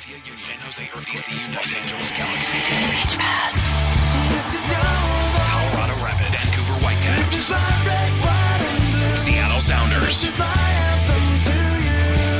Philadelphia, San Jose, or DC, Los Angeles Galaxy. Pitch Pass. Colorado Rapids, Vancouver Whitecaps, Seattle Sounders,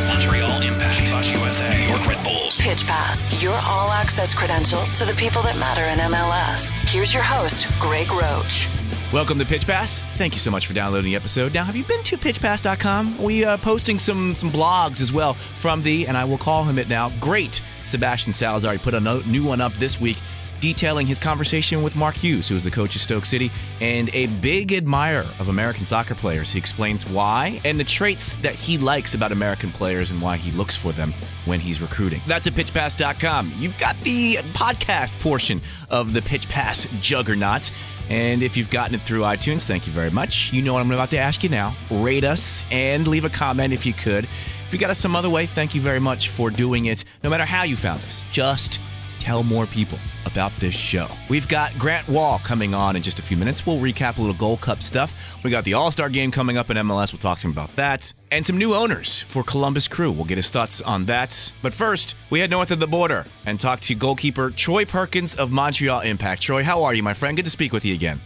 Montreal Impact, Plus USA, New York Red Bulls. Pitch Pass, your all-access credential to the people that matter in MLS. Here's your host, Greg Roach. Welcome to Pitch Pass. Thank you so much for downloading the episode. Now, have you been to pitchpass.com? We are posting some blogs as well from the, and I will call him it now, great Sebastian Salazar. He put a new one up this week detailing his conversation with Mark Hughes, who is the coach of Stoke City and a big admirer of American soccer players. He explains why and the traits that he likes about American players and why he looks for them when he's recruiting. That's at pitchpass.com. You've got the podcast portion of the Pitch Pass juggernaut. And if you've gotten it through iTunes, thank you very much. You know what I'm about to ask you now. Rate us and leave a comment if you could. If you got us some other way, thank you very much for doing it. No matter how you found us, just tell more people about this show. We've got Grant Wall coming on in just a few minutes. We'll recap a little Gold Cup stuff. We got the All-Star game coming up in MLS. We'll talk to him about that. And some new owners for Columbus Crew. We'll get his thoughts on that. But first, we head north of the border and talk to goalkeeper Troy Perkins of Montreal Impact. Troy, how are you, my friend? Good to speak with you again.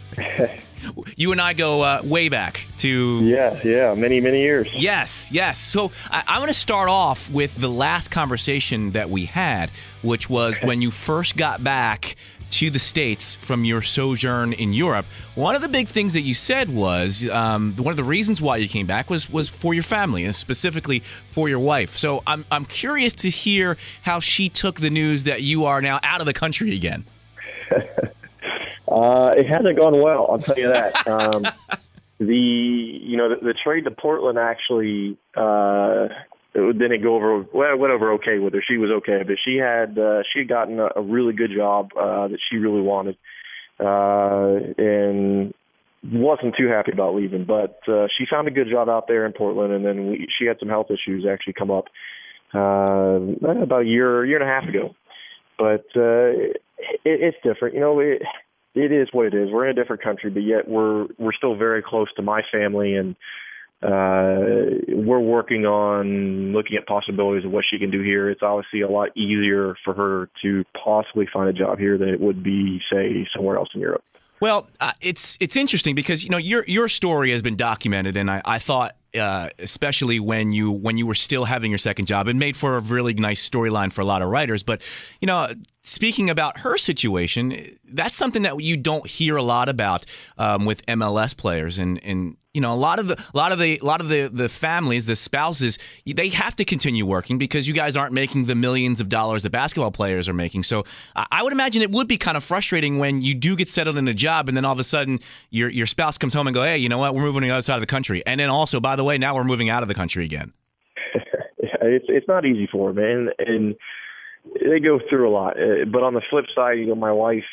You and I go way back to... Yeah, many years. Yes. So I want to start off with the last conversation that we had, which was when you first got back to the States from your sojourn in Europe. One of the big things that you said was one of the reasons why you came back was for your family, and specifically for your wife. So I'm curious to hear how she took the news that you are now out of the country again. It hasn't gone well, I'll tell you that. The trade to Portland actually didn't go over. Well, it went over okay with her. She was okay, but she had gotten a really good job that she really wanted, and wasn't too happy about leaving. But she found a good job out there in Portland, and then she had some health issues actually come up about a year and a half ago. But it's different, It is what it is. We're in a different country, but yet we're still very close to my family, and we're working on looking at possibilities of what she can do here. It's obviously a lot easier for her to possibly find a job here than it would be, say, somewhere else in Europe. Well, it's interesting because your story has been documented, and I thought especially when you were still having your second job, it made for a really nice storyline for a lot of writers. But speaking about her situation, that's something that you don't hear a lot about with MLS players, and a lot of the families, the spouses, they have to continue working because you guys aren't making the millions of dollars that basketball players are making. So I would imagine it would be kind of frustrating when you do get settled in a job and then all of a sudden your spouse comes home and go, hey, you know what, we're moving to the other side of the country. And then also, by the way, now we're moving out of the country again. It's not easy for them, and they go through a lot. But on the flip side, my wife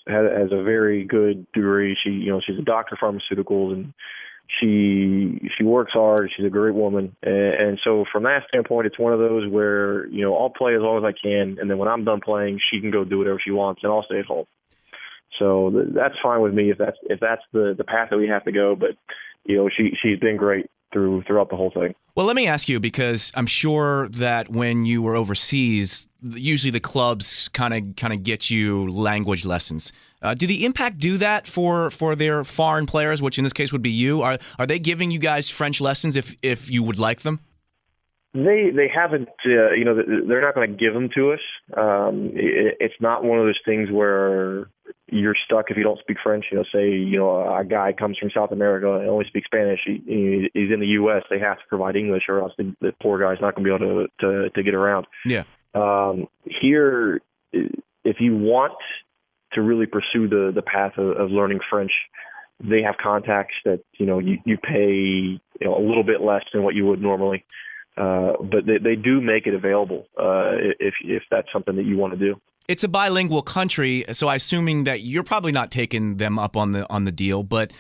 has a very good degree. She's a doctor of pharmaceuticals, and she works hard. She's a great woman. And so from that standpoint, it's one of those where, I'll play as long as I can. And then when I'm done playing, she can go do whatever she wants and I'll stay at home. So that's fine with me if that's the path that we have to go. But, she's been great throughout the whole thing. Well, let me ask you, because I'm sure that when you were overseas, usually the clubs kind of get you language lessons. Do the Impact do that for their foreign players, which in this case would be you? Are they giving you guys French lessons if you would like them? They haven't. They're not going to give them to us. It's not one of those things where you're stuck if you don't speak French. Say a guy comes from South America and only speaks Spanish. He's in the U.S. They have to provide English, or else the poor guy's not going to be able to get around. Yeah. Here, if you want to really pursue the path of learning French, they have contacts that you pay a little bit less than what you would normally, but they do make it available if that's something that you want to do. It's a bilingual country, so I'm assuming that you're probably not taking them up on the deal. But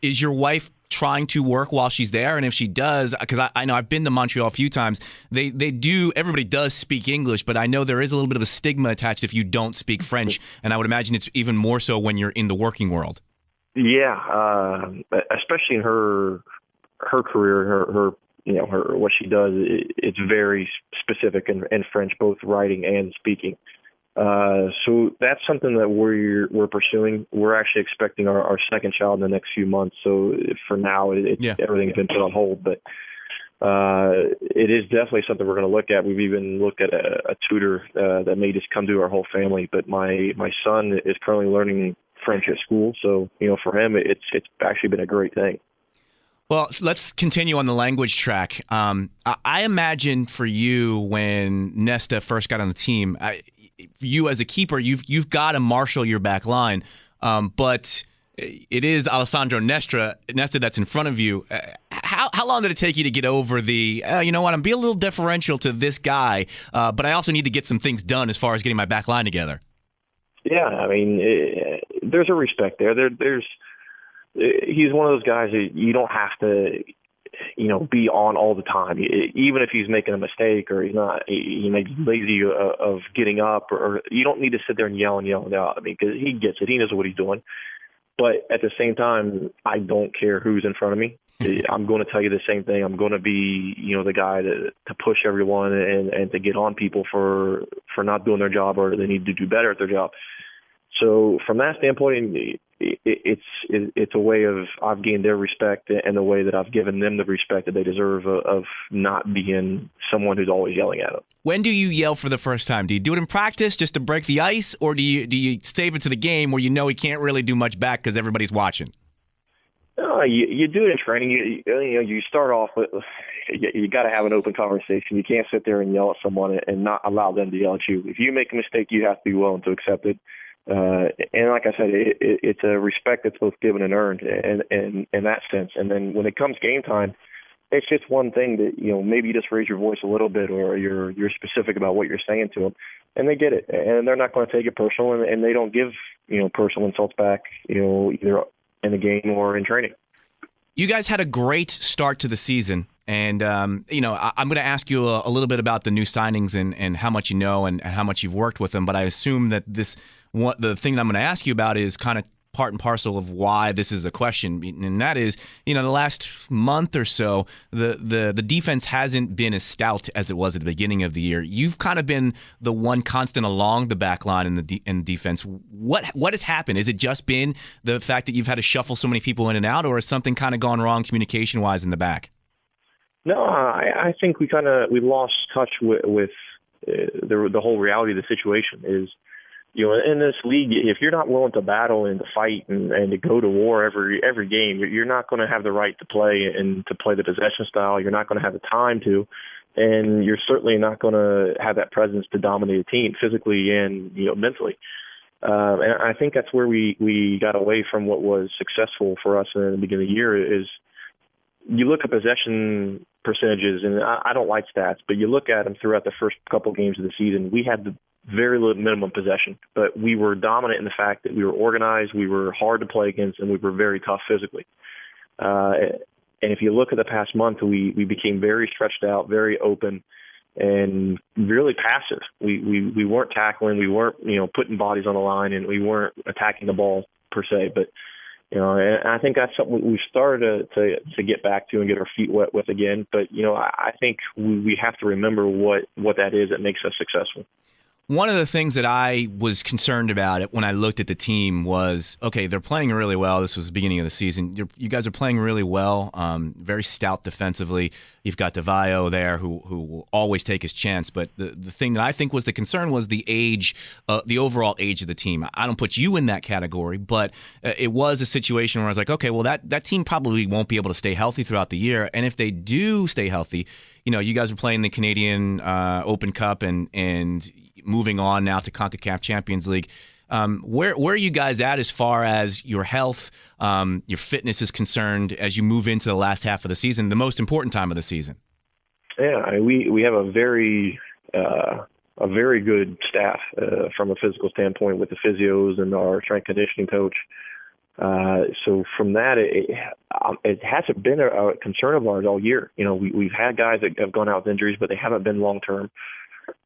is your wife trying to work while she's there? And if she does, because I know I've been to Montreal a few times, everybody does speak English, but I know there is a little bit of a stigma attached if you don't speak French, and I would imagine it's even more so when you're in the working world. Yeah, especially in her career, her what she does, it's very specific and French, both writing and speaking. So that's something that we're pursuing. We're actually expecting our second child in the next few months. So for now, everything's been put on hold. But it is definitely something we're going to look at. We've even looked at a tutor that may just come to our whole family. But my son is currently learning French at school, so for him, it's actually been a great thing. Well, let's continue on the language track. I imagine for you when Nesta first got on the team, you as a keeper, you've got to marshal your back line, but it is Alessandro Nesta that's in front of you. How long did it take you to get over I'm being a little deferential to this guy, but I also need to get some things done as far as getting my back line together? Yeah, I mean, there's a respect there. He's one of those guys that you don't have to, be on all the time. Even if he's making a mistake or he may be lazy of getting up, or you don't need to sit there and yell it out. I mean, because he gets it. He knows what he's doing. But at the same time, I don't care who's in front of me. I'm going to tell you the same thing. I'm going to be, the guy to push everyone and to get on people for not doing their job, or they need to do better at their job. So from that standpoint, it's a way of I've gained their respect, and the way that I've given them the respect that they deserve of not being someone who's always yelling at them. When do you yell for the first time? Do you do it in practice just to break the ice, or do you save it to the game where he can't really do much back because everybody's watching? No, you do it in training. You start off with you got to have an open conversation. You can't sit there and yell at someone and not allow them to yell at you. If you make a mistake, you have to be willing to accept it. And like I said, it's a respect that's both given and earned, and in that sense. And then when it comes game time, it's just one thing that maybe you just raise your voice a little bit, or you're specific about what you're saying to them, and they get it, and they're not going to take it personal, and they don't give personal insults back, either in the game or in training. You guys had a great start to the season. And, I'm going to ask you a little bit about the new signings and how much you know and how much you've worked with them. But I assume that the thing that I'm going to ask you about is kind of part and parcel of why this is a question. And that is, the last month or so, the defense hasn't been as stout as it was at the beginning of the year. You've kind of been the one constant along the back line in defense. What has happened? Has it just been the fact that you've had to shuffle so many people in and out, or has something kind of gone wrong communication-wise in the back? No, I think we lost touch with the whole reality of the situation. Is in this league, if you're not willing to battle and to fight and to go to war every game, you're not going to have the right to play and to play the possession style. You're not going to have the time to, and you're certainly not going to have that presence to dominate a team physically and mentally. And I think that's where we got away from what was successful for us in the beginning of the year. Is you look at possession percentages, and I don't like stats, but you look at them throughout the first couple games of the season, we had the very little minimum possession, but we were dominant in the fact that we were organized, we were hard to play against, and we were very tough physically. And if you look at the past month, we became very stretched out, very open, and really passive. We weren't tackling, we weren't putting bodies on the line, and we weren't attacking the ball per se, but and I think that's something we started to get back to and get our feet wet with again. But, I think we have to remember what that is that makes us successful. One of the things that I was concerned about when I looked at the team was, okay, they're playing really well. This was the beginning of the season. You guys are playing really well, very stout defensively. You've got DeVayo there who will always take his chance. But the thing that I think was the concern was the age, the overall age of the team. I don't put you in that category, but it was a situation where I was like, okay, well, that team probably won't be able to stay healthy throughout the year. And if they do stay healthy, you guys are playing the Canadian Open Cup and moving on now to CONCACAF Champions League. Where are you guys at as far as your health, your fitness is concerned as you move into the last half of the season, the most important time of the season? Yeah, we have a very good staff from a physical standpoint with the physios and our strength conditioning coach. So from that, it hasn't been a concern of ours all year. We've had guys that have gone out with injuries, but they haven't been long term.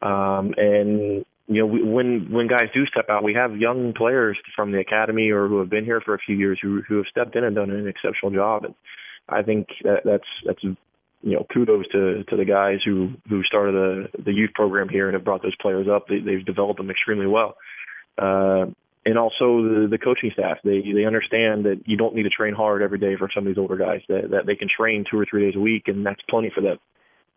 And when guys do step out, we have young players from the academy or who have been here for a few years who have stepped in and done an exceptional job. And I think that's kudos to the guys who started the youth program here and have brought those players up. They've developed them extremely well. And also the coaching staff. They understand that you don't need to train hard every day for some of these older guys, that they can train 2 or 3 days a week, and that's plenty for them.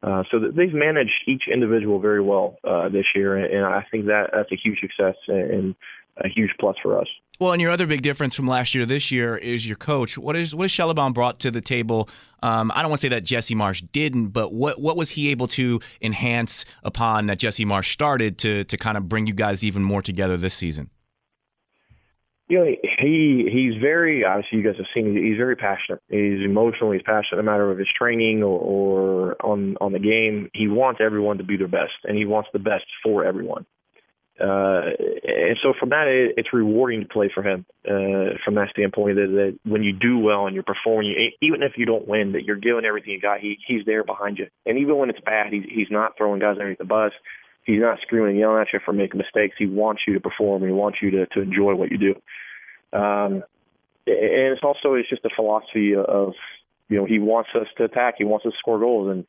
So they've managed each individual very well this year, and I think that's a huge success and a huge plus for us. Well, and your other big difference from last year to this year is your coach. What has Schellebaum brought to the table? I don't want to say that Jesse Marsh didn't, but what was he able to enhance upon that Jesse Marsh started to kind of bring you guys even more together this season? He's very, obviously you guys have seen, he's very passionate. He's emotional, he's passionate no matter of his training or on the game. He wants everyone to be their best, and he wants the best for everyone. And so from that, it's rewarding to play for him from that standpoint, that when you do well and you're performing, even if you don't win, that you're giving everything you got, he's there behind you. And even when it's bad, he's not throwing guys underneath the bus. He's not screaming and yelling at you for making mistakes. He wants you to perform, and he wants you to enjoy what you do. And it's just a philosophy of, he wants us to attack. He wants us to score goals.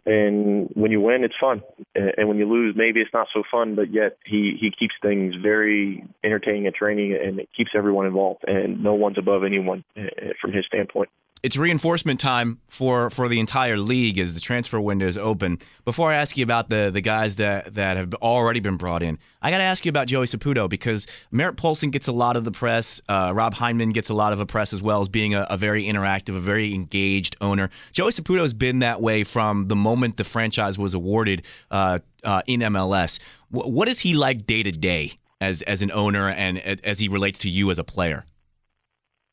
And when you win, it's fun. And when you lose, maybe it's not so fun, but yet he keeps things very entertaining at training, and it keeps everyone involved, and no one's above anyone from his standpoint. It's reinforcement time for the entire league as the transfer window is open. Before I ask you about the guys that have already been brought in, I got to ask you about Joey Saputo, because Merritt Poulsen gets a lot of the press. Rob Hyndman gets a lot of the press as well as being a very interactive, a very engaged owner. Joey Saputo has been that way from the moment the franchise was awarded in MLS. What is he like day to day as an owner and as he relates to you as a player?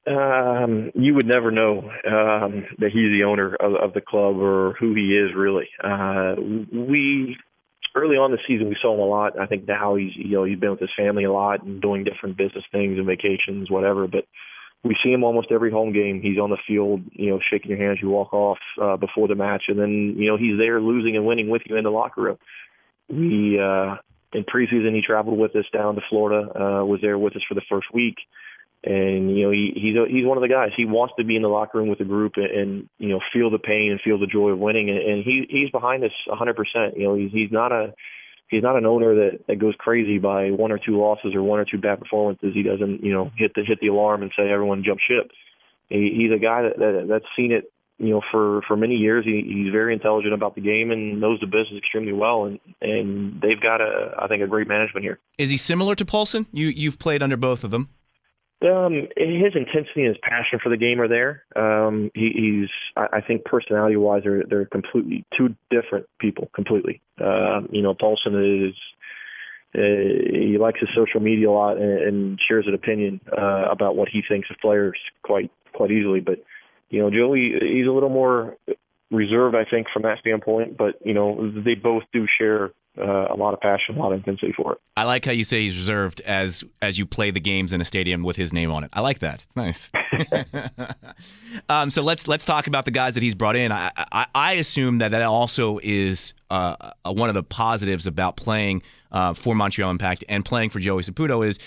You would never know that he's the owner of the club or who he is really. We early on the season we saw him a lot. I think now he's been with his family a lot and doing different business things and vacations, whatever. But we see him almost every home game. He's on the field, shaking your hand as you walk off before the match, and then he's there losing and winning with you in the locker room. We in preseason he traveled with us down to Florida, was there with us for the first week. And he's one of the guys. He wants to be in the locker room with the group and feel the pain and feel the joy of winning. And he's behind us 100%. He's not an owner that goes crazy by 1 or 2 losses or 1 or 2 bad performances. He doesn't hit the alarm and say everyone jump ship. He's a guy that's seen it for many years. He's very intelligent about the game and knows the business extremely well. And they've got I think a great management here. Is he similar to Poulsen? You've played under both of them. His intensity and his passion for the game are there. I think personality-wise, they're completely 2 different people, completely. Poulsen is, he likes his social media a lot and shares an opinion about what he thinks of players quite easily. But, Joey, he's a little more reserved, I think, from that standpoint. But, they both do share a lot of passion, a lot of intensity for it. I like how you say he's reserved as you play the games in a stadium with his name on it. I like that. It's nice. So let's talk about the guys that he's brought in. I assume that also is one of the positives about playing for Montreal Impact and playing for Joey Saputo is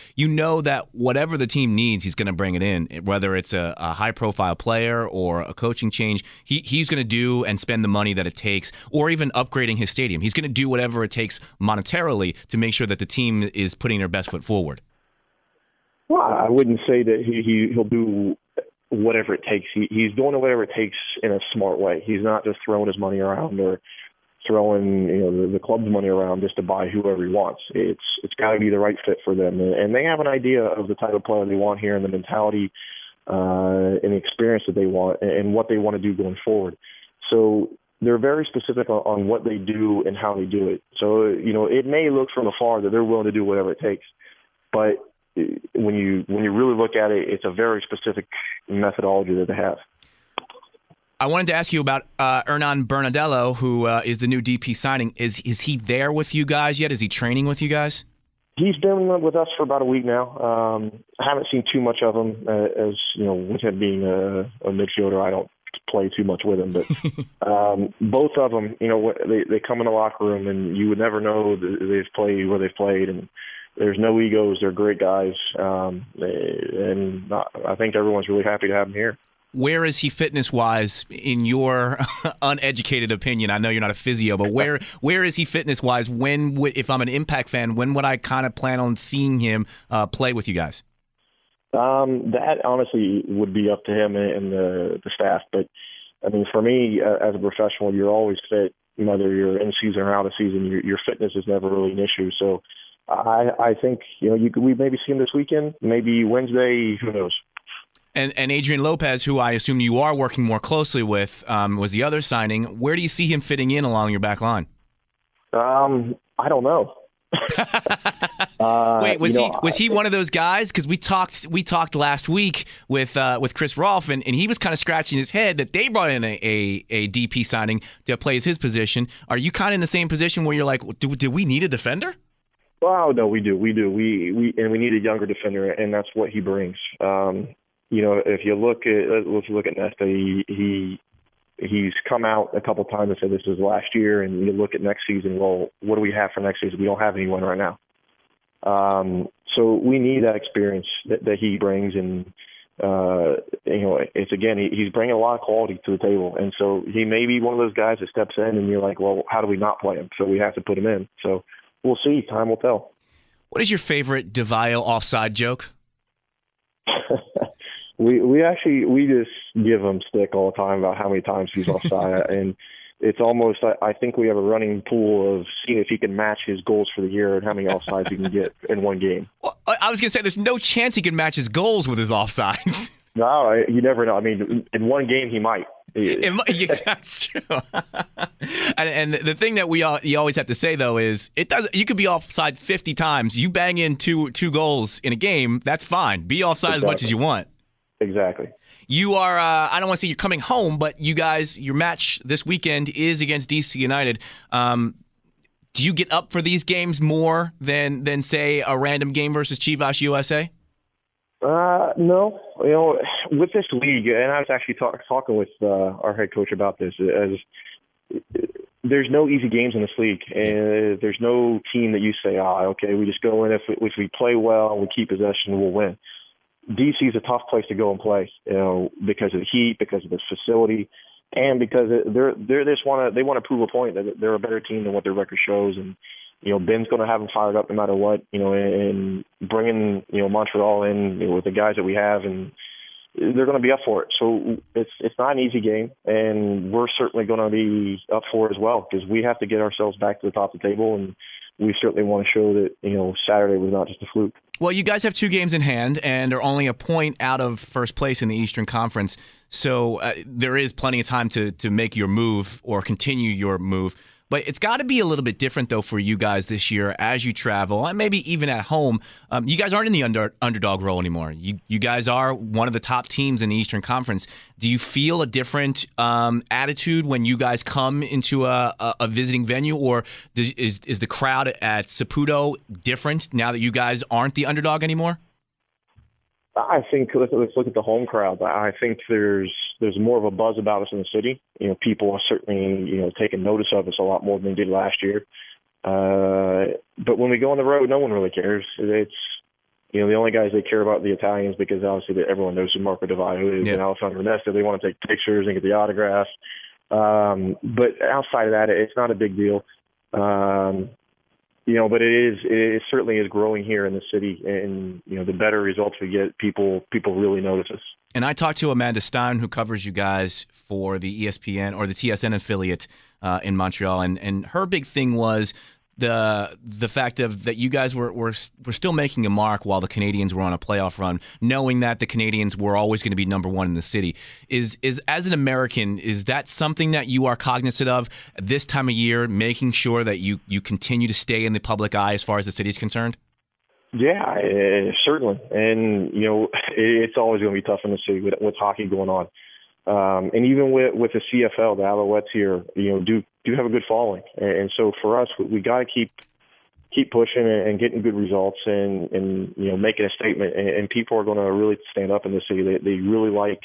that whatever the team needs, he's going to bring it in, whether it's a high-profile player or a coaching change. He's going to do and spend the money that it takes, or even upgrading his stadium. He's going to do whatever it takes monetarily to make sure that the team is putting their best foot forward. Well, I wouldn't say that he'll do whatever it takes. He's doing whatever it takes in a smart way. He's not just throwing his money around or throwing the club's money around just to buy whoever he wants. It's got to be the right fit for them, and they have an idea of the type of player they want here and the mentality and the experience that they want and what they want to do going forward. So they're very specific on what they do and how they do it. So it may look from afar that they're willing to do whatever it takes, but when you really look at it, it's a very specific methodology that they have. I wanted to ask you about Hernan Bernadello, who is the new DP signing. Is he there with you guys yet? Is he training with you guys? He's been with us for about a week now. I haven't seen too much of him, as with him being a midfielder. I don't play too much with him, but both of them, they come in the locker room, and you would never know they've played where they've played, and there's no egos. They're great guys, and I think everyone's really happy to have them here. where is he fitness-wise in your uneducated opinion? I know you're not a physio, but where is he fitness-wise? If I'm an Impact fan, when would I kind of plan on seeing him play with you guys? That honestly would be up to him and the staff. But, I mean, for me, as a professional, you're always fit, whether you're in season or out of season. Your fitness is never really an issue. So I think, we maybe see him this weekend, maybe Wednesday, who knows. And Adrian Lopez, who I assume you are working more closely with, was the other signing. Where do you see him fitting in along your back line? I don't know. Wait, was he one of those guys? Because we talked last week with Chris Rolfe, and he was kind of scratching his head that they brought in a DP signing to play his position. Are you kind of in the same position where you're like, do we need a defender? Well, no, we do. We need a younger defender, and that's what he brings. If you look at Nesta, he's come out a couple times and said this is last year, and you look at next season. Well, what do we have for next season? We don't have anyone right now. So we need that experience that he brings, and he's bringing a lot of quality to the table, and so he may be one of those guys that steps in, and you're like, well, how do we not play him? So we have to put him in. So we'll see. Time will tell. What is your favorite DeVio offside joke? We just give him stick all the time about how many times he's offside, and it's almost, I think we have a running pool of seeing if he can match his goals for the year and how many offsides he can get in one game. Well, I was going to say there's no chance he can match his goals with his offsides. No, you never know. I mean, in one game he might. That's true. and the thing that you always have to say though is you could be offside 50 times. You bang in two goals in a game, that's fine. Be offside as much as you want. Exactly. You are, I don't want to say you're coming home, but you guys, your match this weekend is against DC United. Do you get up for these games more than say, a random game versus Chivas USA? No. With this league, and I was actually talking with our head coach about this, as there's no easy games in this league, and there's no team that you say, okay, we just go in, if we play well and we keep possession, we'll win. DC is a tough place to go and play, because of the heat, because of the facility, and because they want to prove a point that they're a better team than what their record shows. And Ben's going to have them fired up no matter what. And bringing Montreal in with the guys that we have, and they're going to be up for it. So it's not an easy game, and we're certainly going to be up for it as well, because we have to get ourselves back to the top of the table, and we certainly want to show that Saturday was not just a fluke. Well, you guys have 2 games in hand and are only a point out of first place in the Eastern Conference, so there is plenty of time to make your move or continue your move. But it's got to be a little bit different, though, for you guys this year as you travel, and maybe even at home. You guys aren't in the underdog role anymore. You guys are one of the top teams in the Eastern Conference. Do you feel a different attitude when you guys come into a visiting venue, or is the crowd at Saputo different now that you guys aren't the underdog anymore? I think let's look at the home crowd. I think there's more of a buzz about us in the city. People are certainly taking notice of us a lot more than they did last year. But when we go on the road, no one really cares. It's the only guys they care about are the Italians, because obviously everyone knows who Marco DeVio is, and Alessandro Nesta. They want to take pictures and get the autographs. But outside of that, it's not a big deal. But it certainly is growing here in the city, and the better results we get, people really notice us. And I talked to Amanda Stein, who covers you guys for the ESPN or the TSN affiliate in Montreal, and her big thing was the fact that you guys were still making a mark while the Canadians were on a playoff run, knowing that the Canadians were always going to be number one in the city. Is as an American, is that something that you are cognizant of this time of year, making sure that you continue to stay in the public eye as far as the city is concerned? Yeah, certainly. And, it's always going to be tough in the city with hockey going on. And even with the CFL, the Alouettes here, do have a good following. And so for us, we got to keep pushing and getting good results and making a statement. And people are going to really stand up in the city. They really like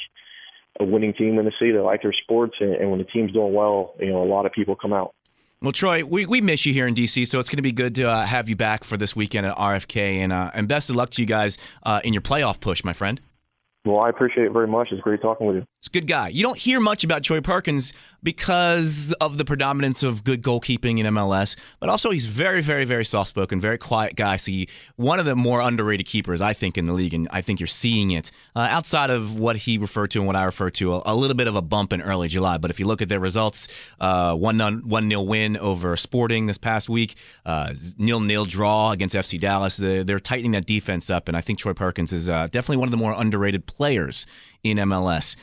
a winning team in the city. They like their sports. And when the team's doing well, a lot of people come out. Well, Troy, we miss you here in D.C., so it's going to be good to have you back for this weekend at RFK. And best of luck to you guys in your playoff push, my friend. Well, I appreciate it very much. It's great talking with you. He's a good guy. You don't hear much about Troy Perkins because of the predominance of good goalkeeping in MLS, but also he's very, very, very soft-spoken, very quiet guy. So one of the more underrated keepers, I think, in the league, and I think you're seeing it outside of what he referred to and what I refer to, a little bit of a bump in early July. But if you look at their results, 1-0 win over Sporting this past week, 0-0 draw against FC Dallas, they're tightening that defense up, and I think Troy Perkins is definitely one of the more underrated players in MLS.